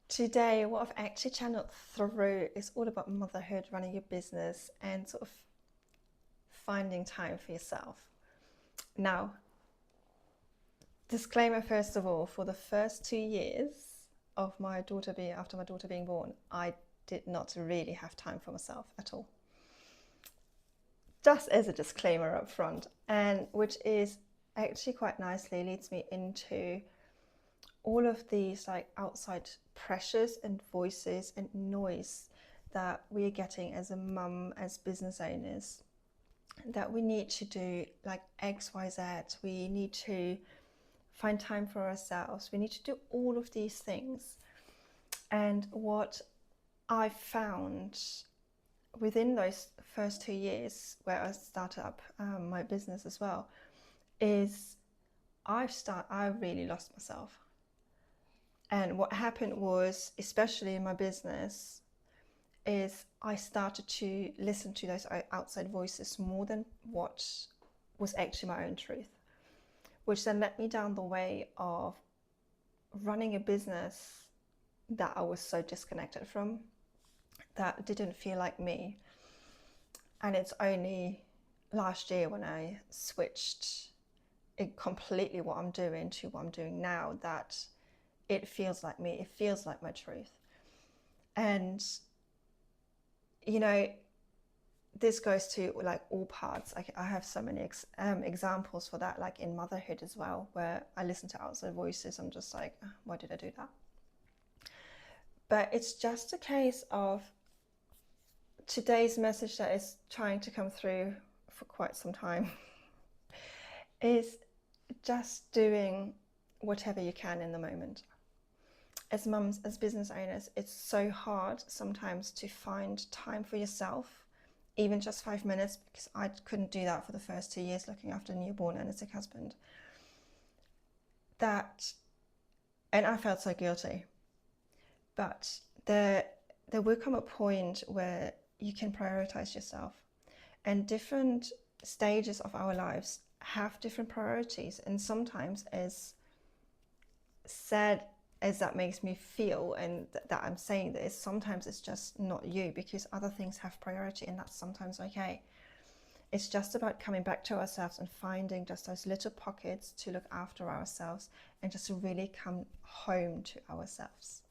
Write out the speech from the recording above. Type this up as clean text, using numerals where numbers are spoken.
Today, what I've actually channeled through is all about motherhood, running your business, and sort of finding time for yourself. Now, disclaimer first of all, for the first 2 years of after my daughter being born, I did not really have time for myself at all. Just as a disclaimer up front, and which is actually quite nicely leads me into all of these like outside pressures and voices and noise that we're getting as a mum, as business owners, that we need to do like XYZ, we need to find time for ourselves, we need to do all of these things. And what I found within those first 2 years where I started up my business as well is I really lost myself. And what happened was, especially in my business, is I started to listen to those outside voices more than what was actually my own truth, which then led me down the way of running a business that I was so disconnected from, that didn't feel like me. And it's only last year when I switched it completely what I'm doing to what I'm doing now that it feels like me, it feels like my truth. And you know, this goes to like all parts. I have so many examples for that, like in motherhood as well, where I listen to outside voices. I'm just like, why did I do that? But it's just a case of today's message that is trying to come through for quite some time is just doing whatever you can in the moment. As mums, as business owners, it's so hard sometimes to find time for yourself, even just 5 minutes, because I couldn't do that for the first 2 years looking after a newborn and a sick husband. And I felt so guilty. But there will come a point where you can prioritize yourself, and different stages of our lives have different priorities. And sometimes, as sad as that makes me feel, and that I'm saying this, sometimes it's just not you, because other things have priority, and that's sometimes okay. It's just about coming back to ourselves and finding just those little pockets to look after ourselves and just to really come home to ourselves.